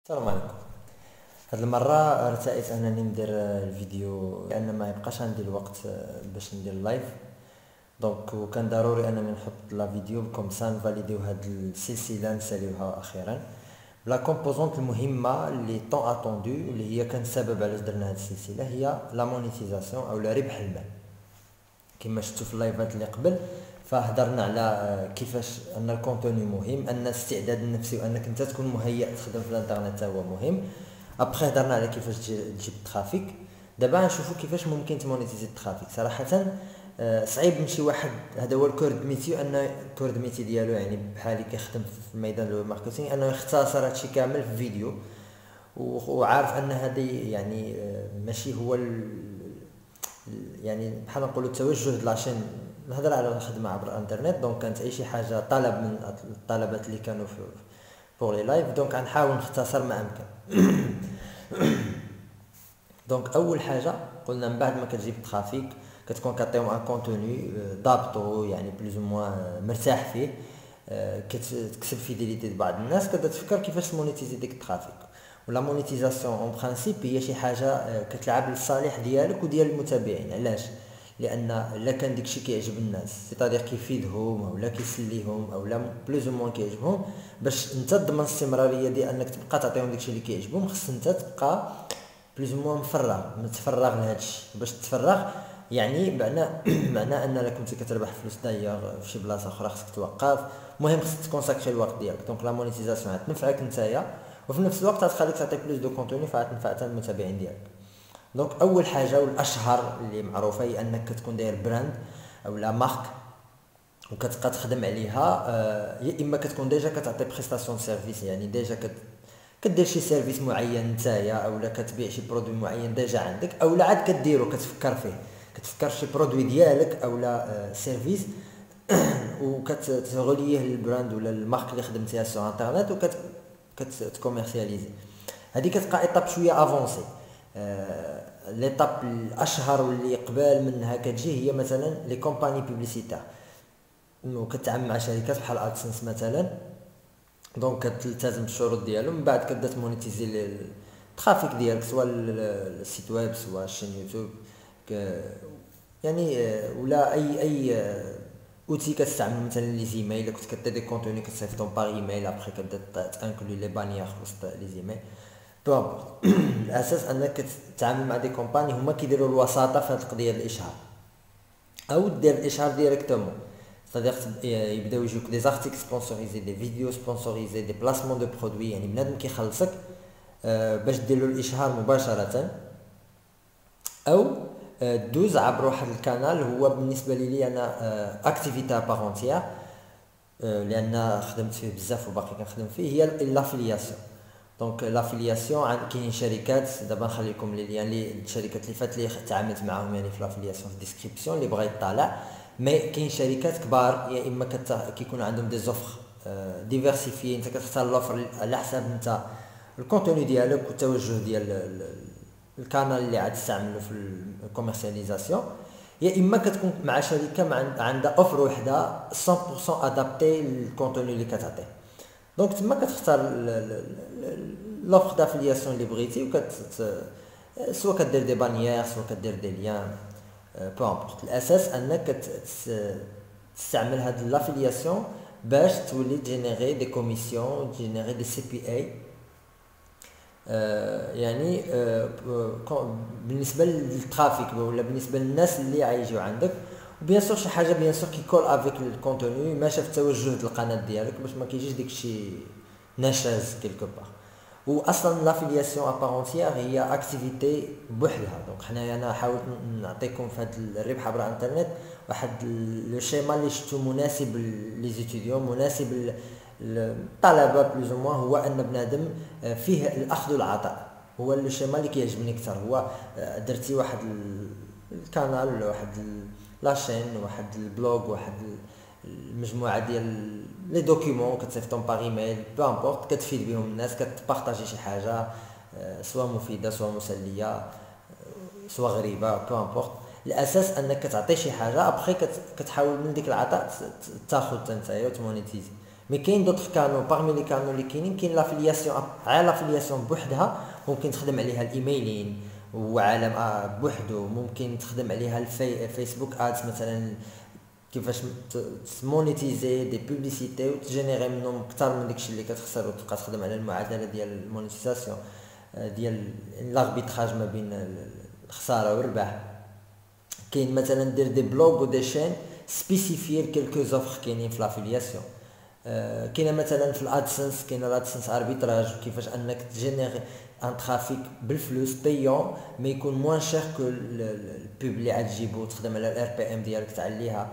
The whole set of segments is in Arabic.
السلام عليكم. هاد المره ارتأيت انني ندير الفيديو لان ما يبقاش عندي الوقت باش ندير لايف. دونك وكان ضروري انني نحط لا فيديو كوم سا نفاليديو هاد السلسله نساليوها اخيرا لا كومبوزونت المهمه اللي طون اتوندو اللي هي كان السبب علاش درنا هاد السلسله هي لا مونيتيزاسيون او ربح المال. كما شفتوا في اللايفات اللي قبل فهضرنا على كيفاش ان الكونتوني مهم، ان الاستعداد النفسي وانك انت تكون مهيئ تخدم في الانترنت هو مهم. ابخي هضرنا على كيفاش تجيب الترافيك. دابا نشوفوا كيفاش ممكن تمونيتيزي الترافيك. صراحه صعيب من شي واحد هذا هو الكور دو ميتي، ان الكور دو ميتي ديالو يعني بحالي كيخدم في ميدان الماركتينغ انه يختصر هادشي كامل في فيديو، وعارف ان هذه يعني ماشي هو يعني بحال نقولوا التوجه د لاشين. نهضر على الخدمه عبر الانترنت، دونك كانت اي شي حاجه طلب من الطلبات اللي كانوا في بور لي لايف، دونك غنحاول نختصر ما امكن. دونك اول حاجه قلنا من بعد ما كتجيب الترافيك كتكون كطيهم ان كونتوني ضابطو يعني بلوز موان مرتاح فيه، كتكسب فيديليتي بعض الناس، كتبدا تفكر كيفاش تمونيتيزي ديك الترافيك. ولا مونيتيزاسيون اون برانسيپ هي شي حاجه كتلعب للصالح ديالك وديال المتابعين. علاش؟ لان الا كان داكشي كيعجب الناس سيتادير كيفيدهم ولا كيسليهم او لا بلوز موان كيعجبهم، باش انت تضمن الاستمراريه ديال انك تبقى تعطيهم داكشي اللي كيعجبهم خص انت تبقى بلوز موان متفرغ لهادشي. باش تتفرغ يعني معنى ان الا كنتي كتربح فلوس داير في شي بلاصه اخرى خصك توقف. المهم خصك تكونساكري الوقت ديالك. دونك لا مونيتيزاسيون غتنفعك نتايا وفي نفس الوقت غتخليك تعطي بلوس دو كونتوني فغتنفع حتى المتابعين ديالك. دونك اول حاجه والاشهر اللي معروفه هي انك كتكون داير براند او لا مارك وكتبقى تخدم عليها. يا اما كتكون ديجا كتعطي بريستاسيون سيرفيس، يعني ديجا كدير شي سيرفيس معين نتايا، اولا كتبيع شي برودوي معين ديجا عندك، اولا عاد كديرو كتفكر فيه، كتفكر شي برودوي ديالك اولا سيرفيس وكتغوليه للبراند ولا المارك اللي خدمتيها سو انترنت كتكوميرسياليزي. هذه كتبقى ايطاب شويه افونسي. ليطاب الاشهر واللي قبال منها كتجي هي مثلا لي كومباني بوبليسيتير، وكتعامل مع شركات بحال ادسنس مثلا. دونك كتلتزم بالشروط ديالهم، من بعد كتبدا تمونيتيزي الترافيك ديالك سواء السيت ويب سواء الشين يوتيوب يعني ولا اي اوتي كتستعمل مثلا لي زيميل. الا كنت كدير دي كونتوني كتصيفطهم باغ ايميل ابخي كتبدا تانكلو لي بانيير وسط لي زيميل بو الاساس انك تتعامل مع دي كومباني هما كيديروا الوساطه في هذه القضيه ديال الاشهار، او دير الاشهار ديريكتومون. c'est-à-dire يبداو يجيوك دي زارتيكل سبونسوريزي، دي فيديو سبونسوريزي، دي بلاسمون دو برودوي، يعني بنادم كيخلصك باش دير له الاشهار مباشره، او دوز عبر واحد القناه هو بالنسبه لي انا اكتيفيتي بارونتيير، لان خدمت فيه بزاف وباقي كنخدم فيه، هي لافيلياسيون. دونك لافيلياسيون كاين شركات دابا نخليكم لي ليان لي الشركات اللي فات اللي تعاملت معاهم يعني في لافيلياسيون في الديسكريبسيون اللي بغى يطالع. مي كاين شركات كبار يا اما كيكون عندهم دي زوفر ديفيرسيفي، انت كتختار لوفر على حساب انت الكونتوني ديالك والتوجه ديال الكانال اللي عاد تستعملو في الكوميرسياليزاسيون. يا اما كتكون مع شركه عندها اوفر وحده 100% ادابتي للكونتوني اللي كتعطيه. دونك تما كتختار لوفر دافيلياسيون اللي بغيتي سواء كدير دي بانيير سواء كدير دي ليان بو امبورط. الاساس انك تستعمل هاد لافيلياسيون باش تولي تجينيري دي كوميسيون، تجينيري دي سي بي اي. يعني بالنسبه للترافيك ولا بالنسبه للناس اللي غايجيو عندك، وبيان سور شي حاجه بيان سور كيكول افيك الكونتوني ماشي في التوجه د القناه ديالك باش ما كيجيش داكشي نشاز كيلكو بار. واصلا لافيلياسيون ابارونتيير هي اكتيفيتي بوحدها. دونك حنايا انا حاولت نعطيكم في هذا الربح عبر الانترنت واحد لو شيما اللي شفتو مناسب لي زيتيديون، مناسب الطلبه بلوز موان، هو ان بنادم فيه الاخذ والعطاء. هو لو شيما اللي كيعجبني اكثر. هو درتي واحد القناه ولا واحد لاشين واحد البلوغ واحد المجموعه ديال لي دوكيومون كتصيفطهم باغ ايميل بو امبورط، كتفيد بهم الناس، كتبارطاجي شي حاجه سواء مفيده سواء مسليه سواء غريبه بو امبورط. الاساس انك تعطي شي حاجه ابخي كتحاول من ديك العطاء تاخذ نتايا وتمونيتيزي. مي كاين دوطخ كانو باغمي لي كانو اللي كاين لافيلياسيون على لافيلياسيون بوحدها، ممكن تخدم عليها الايميلين وعالم بوحدو، ممكن تخدم عليها الفيسبوك ادز مثلا، كيفاش تمونيتيزي دي بوبليسيتي وتجينيري منهم اكثر من داكشي اللي كتخسر، وتبقى تخدم على المعادله ديال المونيتيزاسيون ديال لاربيتراج ما بين الخساره والربح. كاين مثلا دير دي بلوغ و دي شين سبيسيفيي كيلكو زوفر كاينين في لافيلياسيون. كاينه مثلا في الادسنس، كاينه الادسنس اربيتراج كيفاش انك تجينيري ان ترافيك بالفلوس بيون مي يكون موان شير كو البوب اللي عاد تجيبو، تخدم على الار بي ام ديالك تعليها.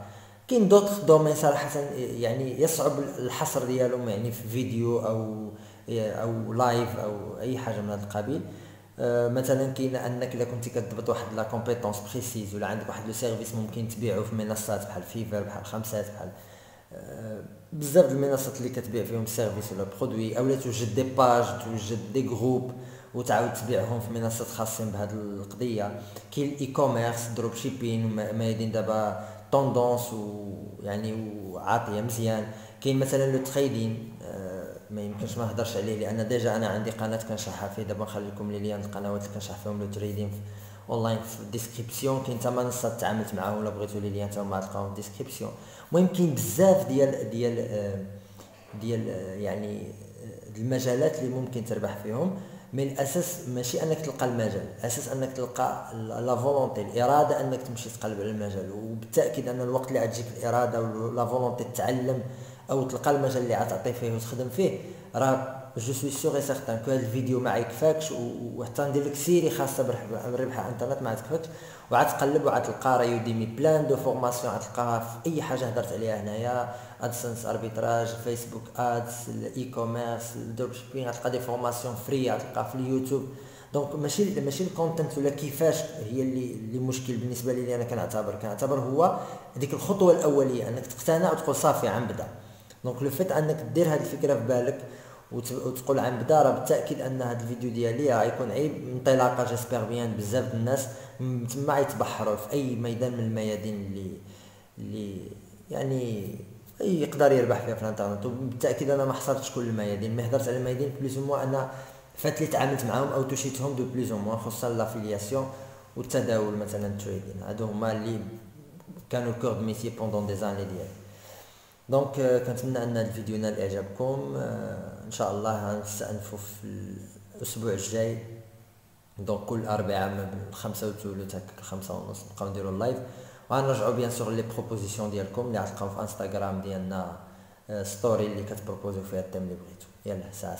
كاين دوطخ دومين صراحه يعني يصعب الحصر ديالهم، يعني في فيديو او لايف او اي حاجه من هذا القبيل. مثلا كاين انك الا كنتي كتضبط واحد لا كومبيتونس بريسيز ولا عندك واحد لو سيرفيس ممكن تبيعو في منصات بحال فيفر بحال خمسات بحال بزاف د المنصات اللي كتبيع فيهم سيرفيس ولا برودوي، اولا توجد دي باج توجد دي جروب وتعاود تبيعهم في منصات خاصين بهذه القضيه. كاين الاي كوميرس دروب شيبين مايدين دابا طوندونس ويعني وعاطيه مزيان. كاين مثلا لو تريدين ما يمكنش ما نهضرش عليه لان ديجا انا عندي قناه كنشرحها فيه، دابا نخلي لكم لي ليان القنوات اللي كنشرح فيهم لو تريدين اونلاين في الديسكريبسيون. كاين حتى منصات تعاملت معاهم ولا بغيتو لي ليان تما غتلقاوهم في الديسكريبسيون. المهم كاين بزاف ديال يعني المجالات اللي ممكن تربح فيهم، من الاساس ماشي انك تلقى المجال، الاساس انك تلقى لا فولونتي الاراده انك تمشي تقلب على المجال. وبالتاكيد ان الوقت اللي غتجيك الاراده ولا فولونتي تتعلم او تلقى المجال اللي غتعطي فيه وتخدم فيه، راه جو سوي سيغ اي سيغتان كو هذا الفيديو ما يكفاكش، وحتى ندير لك سيري خاصه بالربح على الانترنت ما تكفاكش، وغتقلب وغتلقى راه يوديمي بلان دو فورماسيون غتلقاها في اي حاجه هضرت عليها هنايا، ادسنس اربيتراج فيسبوك ادز الاي كوميرس الدروب شيبين، غتلقى دي فورماسيون فري غتلقاها في اليوتيوب. دونك ماشي الكونتنت ولا كيفاش هي اللي مشكل بالنسبه لي انا كنعتبر هو هذيك الخطوه الاوليه انك تقتنع وتقول صافي غنبدا. دونك لو فيت انك دير هذه الفكره في بالك وتقول عن بدا، راه بالتاكيد ان هذا الفيديو ديالي غيكون عيب انطلاقه جيسبر بيان بزاف الناس تما يتبحروا في اي ميدان من الميادين اللي يعني اي يقدر يربح فيها في الانترنت. وبالتاكيد انا ما حصرتش كل الميادين، ما هضرت على الميادين بليز مو انا فات لي تعاملت معاهم او توشيتهم دو بليز مو، خصوصا لافيلياسيون والتداول مثلا التريدين، هادو هما اللي كانوا الكور دو ميتي بوندون دي زاني ديالي. دونك كنتمنى ان الفيديو نال اعجابكم. ان شاء الله غنستأنفوا في الاسبوع الجاي، دونك كل اربعاء ما بين 5 والثلث هكاك 5:30 نبقاو نديرو اللايف، وغنرجعوا بيان سور لي بروبوزيسيون ديالكم اللي غتلقاو في انستغرام ديالنا ستوري اللي كتبروبوزيو فيها التيم اللي بغيتو. يلا ساعه.